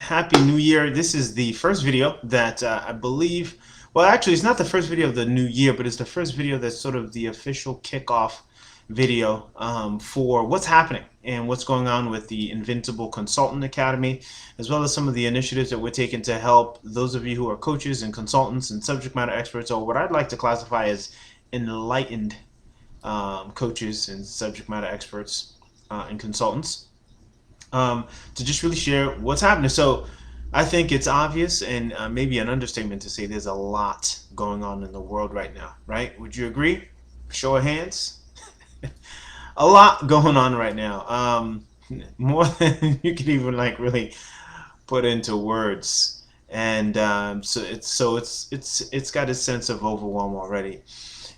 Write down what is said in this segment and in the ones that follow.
Happy New Year. This is the first video that I believe, well, actually, it's not the first video of the new year, but it's the first video that's sort of the official kickoff video for what's happening and what's going on with the Invincible Consultant Academy, as well as some of the initiatives that we're taking to help those of you who are coaches and consultants and subject matter experts, or what I'd like to classify as enlightened coaches and subject matter experts and consultants. To just really share what's happening. So I think it's obvious and maybe an understatement to say there's a lot going on in the world right now, right? Would you agree? Show of hands. A lot going on right now. More than you can even like really put into words. And it's got a sense of overwhelm already.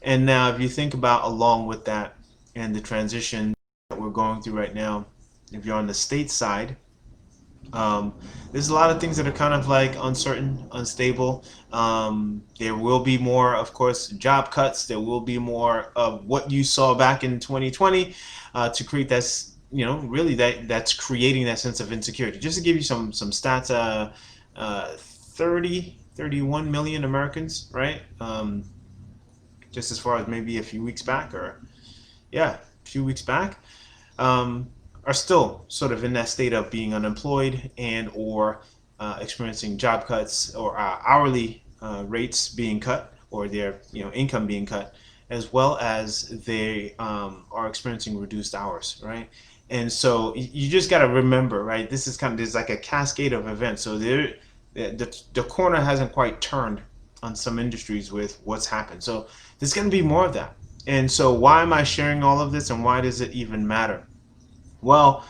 And now if you think about along with that and the transition that we're going through right now, if you're on the state side, there's a lot of things that are kind of like uncertain, unstable. There will be more, of course, job cuts. There will be more of what you saw back in 2020 to create that, really that's creating that sense of insecurity. Just to give you some stats, 31 million Americans, right? Just as far as maybe a few weeks back, or yeah, a few weeks back. Are still sort of in that state of being unemployed and or experiencing job cuts or hourly rates being cut, or their income being cut, as well as they are experiencing reduced hours, right? And so you just got to remember, right? This is there's like a cascade of events. So the corner hasn't quite turned on some industries with what's happened. So there's going to be more of that. And so why am I sharing all of this, and why does it even matter? Well,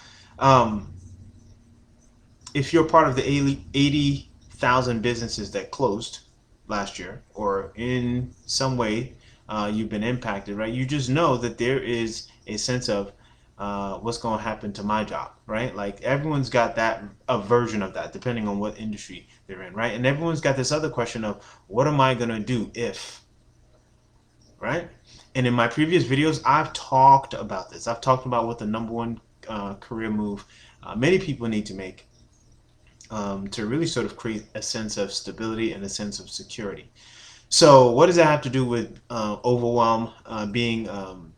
if you're part of the 80,000 businesses that closed last year, or in some way you've been impacted, right? You just know that there is a sense of what's going to happen to my job, right? Like everyone's got a version of that, depending on what industry they're in, right? And everyone's got this other question of, what am I going to do if, right? And in my previous videos, I've talked about this. I've talked about what the number one career move many people need to make to really sort of create a sense of stability and a sense of security. So what does that have to do with overwhelm,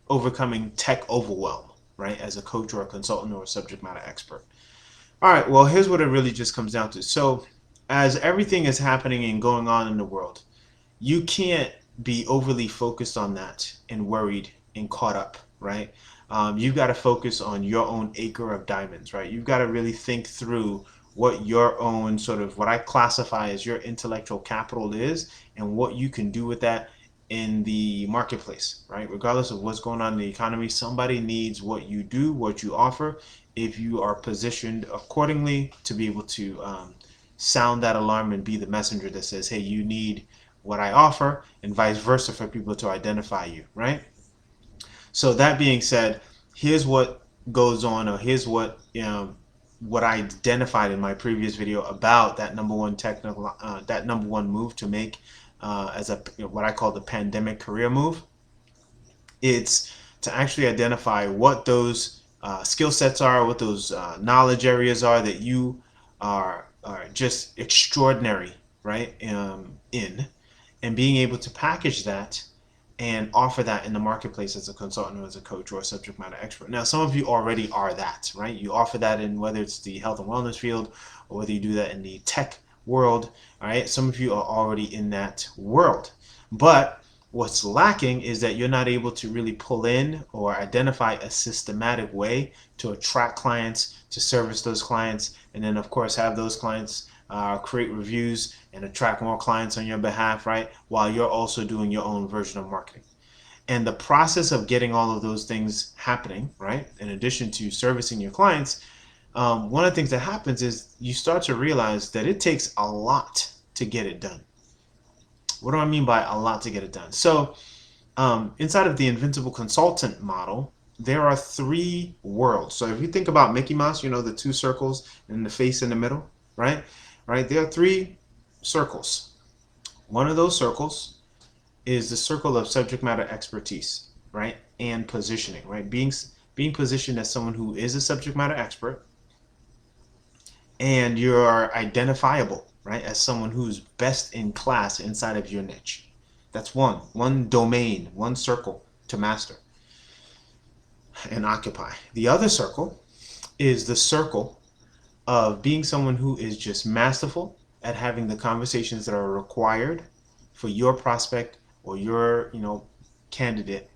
overcoming tech overwhelm, right, as a coach or a consultant or a subject matter expert? All right, well, here's what it really just comes down to. So as everything is happening and going on in the world, you can't be overly focused on that and worried and caught up, right? You've got to focus on your own acre of diamonds, right? You've got to really think through what your own sort of, what I classify as your intellectual capital is, and what you can do with that in the marketplace, right? Regardless of what's going on in the economy, somebody needs what you do, what you offer, if you are positioned accordingly to be able to sound that alarm and be the messenger that says, hey, you need what I offer, and vice versa for people to identify you, right? So that being said, here's what goes on, or here's what what I identified in my previous video about that number one technical, that number one move to make as a what I call the pandemic career move. It's to actually identify what those skill sets are, what those knowledge areas are that you are just extraordinary, right? In and being able to package that and offer that in the marketplace as a consultant or as a coach or a subject matter expert. Now, some of you already are that, right? You offer that in whether it's the health and wellness field or whether you do that in the tech world, all right? Some of you are already in that world. But what's lacking is that you're not able to really pull in or identify a systematic way to attract clients, to service those clients, and then, of course, have those clients create reviews and attract more clients on your behalf, right? While you're also doing your own version of marketing. And the process of getting all of those things happening, right, in addition to servicing your clients, one of the things that happens is you start to realize that it takes a lot to get it done. What do I mean by a lot to get it done? So inside of the Invincible Consultant model, there are three worlds. So if you think about Mickey Mouse, the two circles and the face in the middle, right? Right, there are three circles. One of those circles is the circle of subject matter expertise, right, and positioning, right? Being positioned as someone who is a subject matter expert and you're identifiable, right, as someone who's best in class inside of your niche. That's one domain, one circle to master and occupy. The other circle is the circle of being someone who is just masterful at having the conversations that are required for your prospect or your, candidate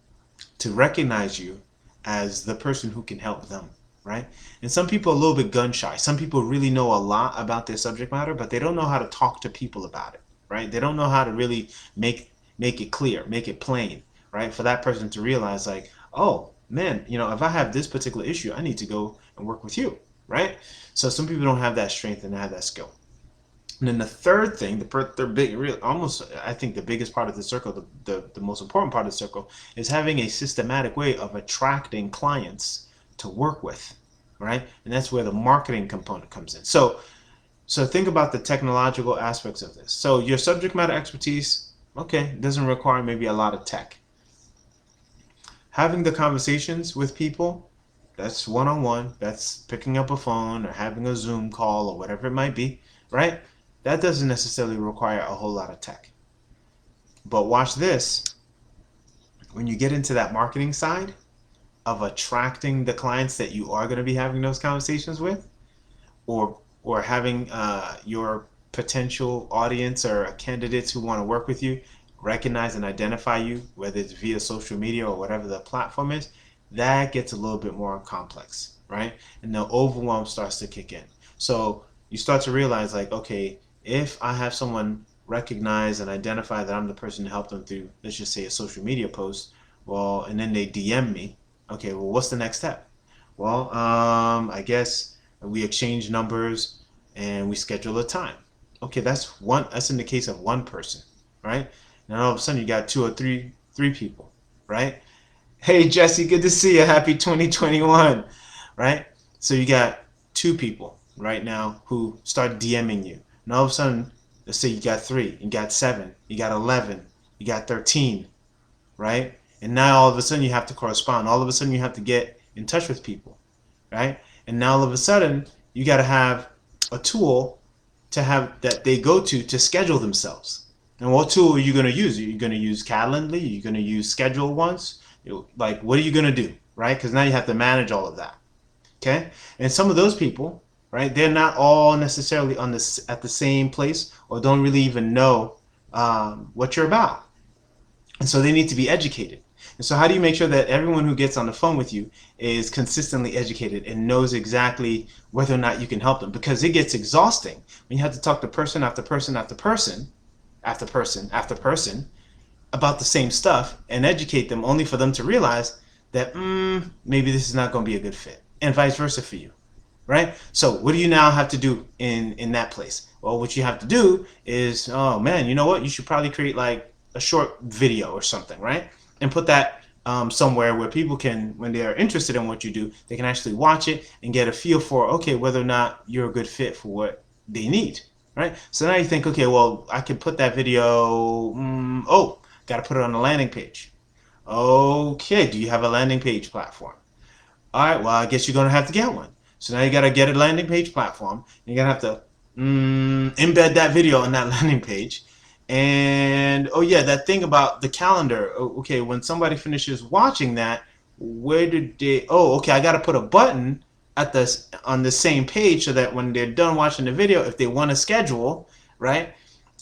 to recognize you as the person who can help them, right? And some people are a little bit gun shy. Some people really know a lot about their subject matter, but they don't know how to talk to people about it, right? They don't know how to really make it clear, make it plain, right? For that person to realize, like, oh man, if I have this particular issue, I need to go and work with you, right? So some people don't have that strength and have that skill. And then the third thing, the big, real, almost, I think the biggest part of the circle, the most important part of the circle, is having a systematic way of attracting clients to work with, right? And that's where the marketing component comes in. So think about the technological aspects of this. So your subject matter expertise, okay, doesn't require maybe a lot of tech. Having the conversations with people, that's one-on-one, that's picking up a phone or having a Zoom call or whatever it might be, right? That doesn't necessarily require a whole lot of tech. But watch this. When you get into that marketing side of attracting the clients that you are going to be having those conversations with, or having your potential audience or candidates who want to work with you recognize and identify you, whether it's via social media or whatever the platform is, that gets a little bit more complex, right? And the overwhelm starts to kick in. So you start to realize, like, okay, if I have someone recognize and identify that I'm the person to help them through, let's just say, a social media post, well, and then they DM me, okay, well, what's the next step? Well, I guess we exchange numbers and we schedule a time. Okay, that's in the case of one person, right? Now all of a sudden you got two or three people, right? Hey Jesse, good to see you. Happy 2021, right? So you got two people right now who start DMing you. And all of a sudden, let's say you got 3, you got 7, you got 11, you got 13, right? And now all of a sudden you have to correspond. All of a sudden you have to get in touch with people, right? And now all of a sudden you got to have a tool to have that they go to schedule themselves. And what tool are you going to use? Are you going to use Calendly? Are you going to use Schedule Once? Like, what are you going to do, right? Because now you have to manage all of that, okay? And some of those people, right, they're not all necessarily at the same place or don't really even know what you're about. And so they need to be educated. And so how do you make sure that everyone who gets on the phone with you is consistently educated and knows exactly whether or not you can help them? Because it gets exhausting when you have to talk to person after person after person after person after person about the same stuff and educate them only for them to realize that maybe this is not going to be a good fit, and vice versa for you, right? So what do you now have to do in that place? Well, what you have to do is, oh man, you know what? You should probably create like a short video or something, right? And put that somewhere where people can, when they are interested in what you do, they can actually watch it and get a feel for, okay, whether or not you're a good fit for what they need, right? So now you think, okay, well, I can put that video, got to put it on the landing page. Okay, do you have a landing page platform? All right, well, I guess you're going to have to get one. So now you got to get a landing page platform. You're going to have to embed that video on that landing page. And oh yeah, that thing about the calendar. Okay, when somebody finishes watching that, where did they? Oh, okay, I got to put a button on the same page so that when they're done watching the video, if they want to schedule, right,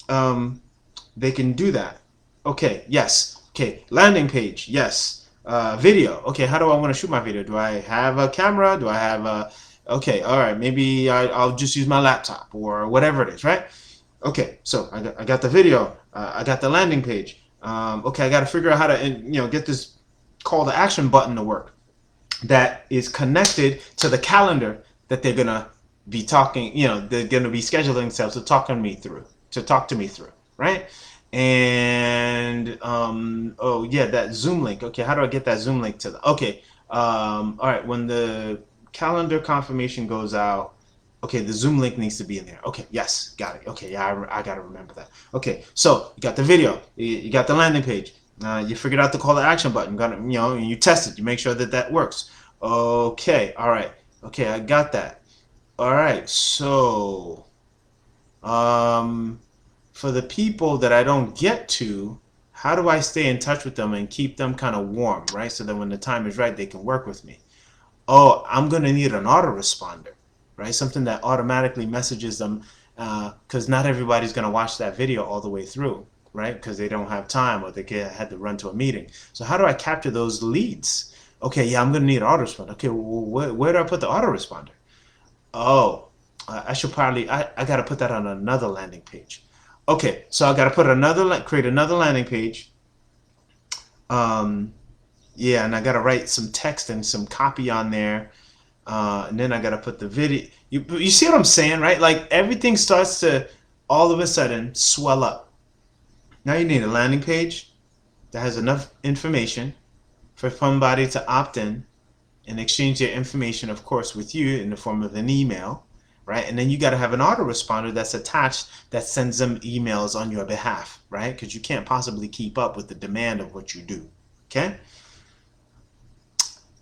they can do that. Okay, yes. Okay, landing page, yes. Video. Okay, how do I want to shoot my video? Do I have a camera? Do I have a? Okay, all right. Maybe I'll just use my laptop or whatever it is, right? Okay, so I got the video, I got the landing page. Okay, I got to figure out how to get this call to action button to work that is connected to the calendar that they're gonna be talking. They're gonna be scheduling themselves to talk to me through, right? And oh yeah, that Zoom link. Okay, how do I get that Zoom link to the? Okay, all right. When the calendar confirmation goes out. Okay, the Zoom link needs to be in there. Okay, yes, got it. Okay, yeah, I got to remember that. Okay, so you got the video, you got the landing page, you figured out the call to action button, you test it, you make sure that works. Okay, all right. Okay, I got that. All right, so um, for the people that I don't get to, how do I stay in touch with them and keep them kind of warm, right? So that when the time is right, they can work with me. Oh, I'm going to need an autoresponder, right? Something that automatically messages them, because not everybody's going to watch that video all the way through, right? Because they don't have time or had to run to a meeting. So how do I capture those leads? Okay, yeah, I'm going to need an autoresponder. Okay, well, where do I put the autoresponder? Oh, I should probably, I got to put that on another landing page. Okay, so I got to create another landing page. Um, yeah, and I got to write some text and some copy on there. And then I gotta put the video. You see what I'm saying, right? Like everything starts to all of a sudden swell up. Now you need a landing page that has enough information for somebody to opt in and exchange their information, of course, with you in the form of an email, right? And then you got to have an autoresponder that's attached that sends them emails on your behalf, right? Because you can't possibly keep up with the demand of what you do, okay?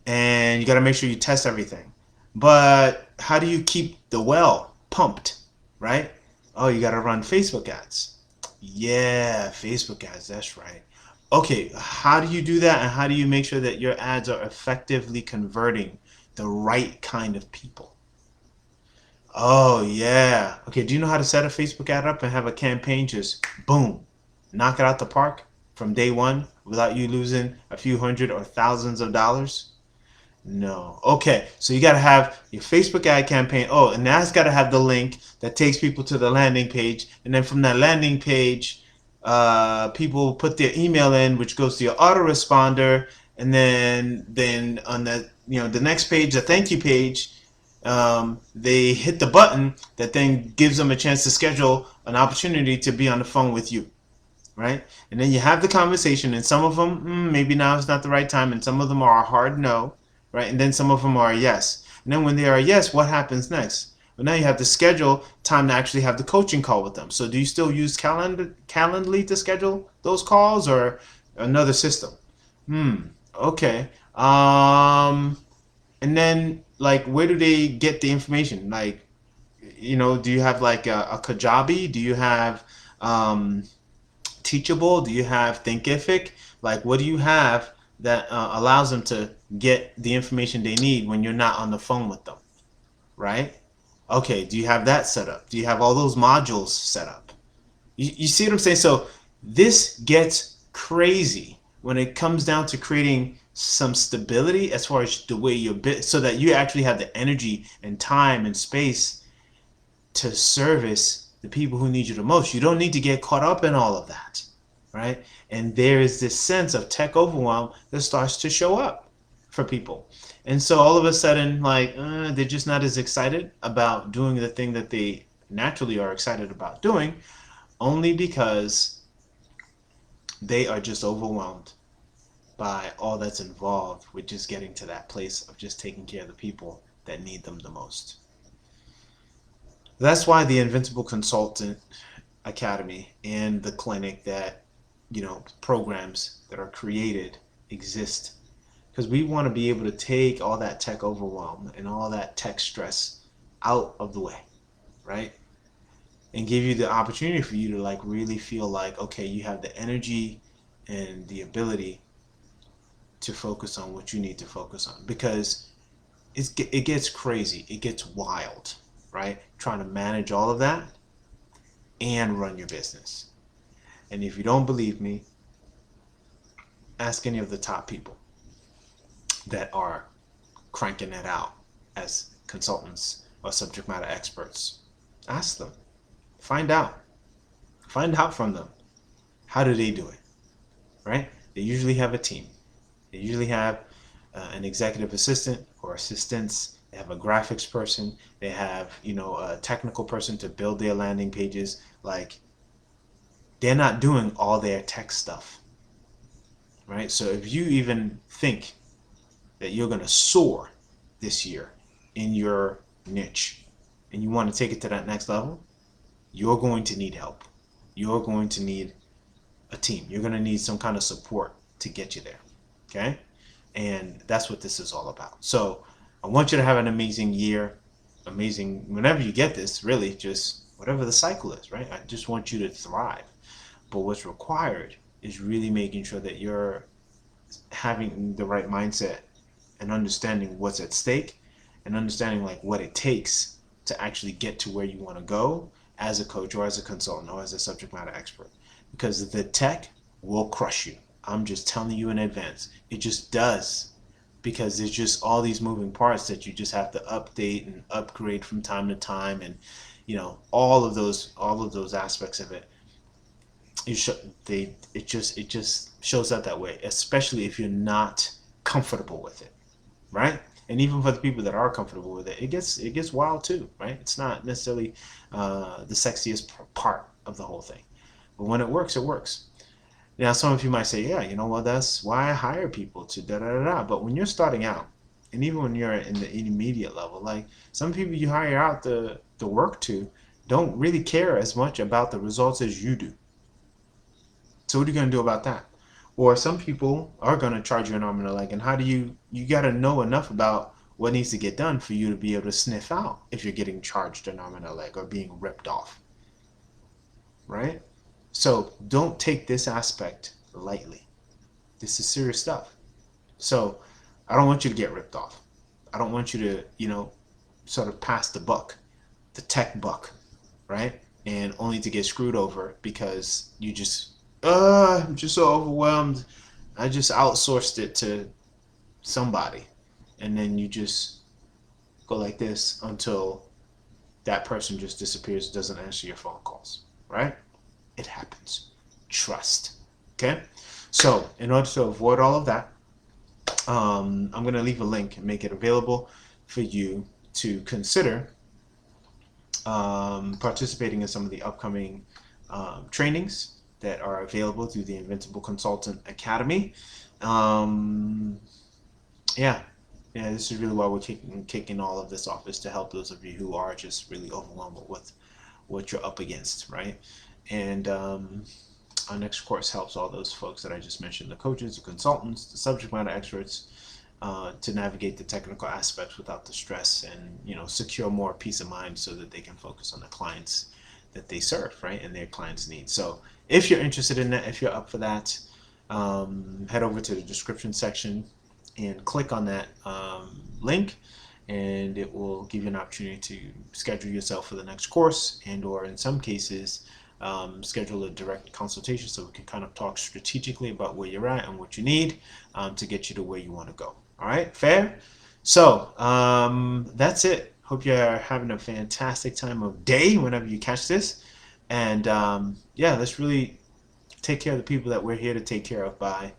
And you got to make sure you test everything. But how do you keep the well pumped, right? Oh, you got to run Facebook ads. Yeah, Facebook ads, that's right. Okay, how do you do that and how do you make sure that your ads are effectively converting the right kind of people? Oh, yeah. Okay, do you know how to set a Facebook ad up and have a campaign just boom, knock it out the park from day one without you losing a few hundred or thousands of dollars? No. Okay. So you got to have your Facebook ad campaign. Oh, and that's got to have the link that takes people to the landing page. And then from that landing page, people put their email in, which goes to your autoresponder. And then on the next page, the thank you page, they hit the button that then gives them a chance to schedule an opportunity to be on the phone with you, right? And then you have the conversation, and some of them, maybe now is not the right time, and some of them are a hard no, right? And then some of them are a yes. And then when they are a yes, what happens next? Well, now you have to schedule time to actually have the coaching call with them. So do you still use Calendly to schedule those calls or another system? Okay. And then like, where do they get the information? Like, do you have like a Kajabi? Do you have um, Teachable? Do you have Thinkific? Like, what do you have that allows them to get the information they need when you're not on the phone with them, right? Okay, do you have that set up? Do you have all those modules set up? You see what I'm saying? So this gets crazy when it comes down to creating some stability as far as the way you're so that you actually have the energy and time and space to service the people who need you the most. You don't need to get caught up in all of that, right? And there is this sense of tech overwhelm that starts to show up for people. And so all of a sudden, like, they're just not as excited about doing the thing that they naturally are excited about doing, only because they are just overwhelmed by all that's involved with just getting to that place of just taking care of the people that need them the most. That's why the Invincible Consultant Academy and the clinic that, programs that are created exist. Because we want to be able to take all that tech overwhelm and all that tech stress out of the way, right? And give you the opportunity for you to like really feel like, okay, you have the energy and the ability to focus on what you need to focus on. Because it gets crazy, it gets wild, right? Trying to manage all of that and run your business. And if you don't believe me, ask any of the top people that are cranking it out as consultants or subject matter experts. Ask them. Find out. Find out from them. How do they do it? Right? They usually have a team. They usually have an executive assistant or assistants. They have a graphics person. They have, a technical person to build their landing pages. Like, they're not doing all their tech stuff, right? So if you even think that you're going to soar this year in your niche and you want to take it to that next level, you're going to need help. You're going to need a team. You're going to need some kind of support to get you there. Okay? And that's what this is all about. So I want you to have an amazing year. amazing. Whenever you get this, really, just whatever the cycle is, right? I just want you to thrive. But what's required is really making sure that you're having the right mindset and understanding what's at stake and understanding like what it takes to actually get to where you want to go as a coach or as a consultant or as a subject matter expert, because the tech will crush you. I'm just telling you in advance, it just does, because there's just all these moving parts that you just have to update and upgrade from time to time, and all of those aspects of it. You should they it just shows up that way, especially if you're not comfortable with it, right? And even for the people that are comfortable with it, it gets wild too, right? It's not necessarily the sexiest part of the whole thing, but when it works, it works. Now, some of you might say, yeah, well, that's why I hire people to da da da da. But when you're starting out, and even when you're in the intermediate level, like some people you hire out the work to don't really care as much about the results as you do. So what are you going to do about that? Or some people are going to charge you an arm and a leg, and how do you got to know enough about what needs to get done for you to be able to sniff out if you're getting charged an arm and a leg or being ripped off, right? So don't take this aspect lightly. This is serious stuff. So I don't want you to get ripped off. I don't want you to, sort of pass the buck, the tech buck, right? And only to get screwed over because I'm just so overwhelmed. I just outsourced it to somebody. And then you just go like this until that person just disappears, doesn't answer your phone calls, right? It happens. Trust. Okay? So, in order to avoid all of that, I'm going to leave a link and make it available for you to consider participating in some of the upcoming trainings that are available through the Invincible Consultant Academy. Um, yeah, this is really why we're kicking all of this off, is to help those of you who are just really overwhelmed with what you're up against, right? And our next course helps all those folks that I just mentioned, the coaches, the consultants, the subject matter experts, to navigate the technical aspects without the stress, and secure more peace of mind so that they can focus on the clients that they serve, right, and their clients' needs. So if you're interested in that, if you're up for that, head over to the description section and click on that link, and it will give you an opportunity to schedule yourself for the next course, and or in some cases schedule a direct consultation so we can kind of talk strategically about where you're at and what you need to get you to where you want to go. All right, fair? So that's it. Hope you're having a fantastic time of day whenever you catch this. And yeah, let's really take care of the people that we're here to take care of by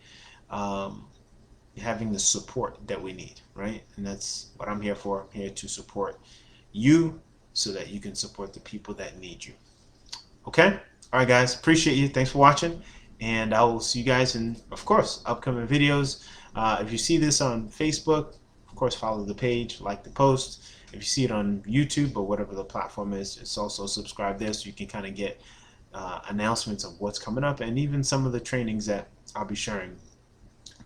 having the support that we need, right? And that's what I'm here for. I'm here to support you so that you can support the people that need you. Okay? All right, guys. Appreciate you. Thanks for watching. And I will see you guys in, of course, upcoming videos. If you see this on Facebook, of course, follow the page, like the post. If you see it on YouTube or whatever the platform is, it's also subscribe there so you can kind of get announcements of what's coming up, and even some of the trainings that I'll be sharing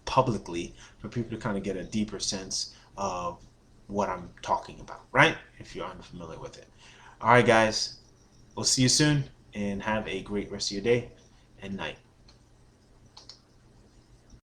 publicly for people to kind of get a deeper sense of what I'm talking about, right? If you're unfamiliar with it. All right, guys. We'll see you soon, and have a great rest of your day and night.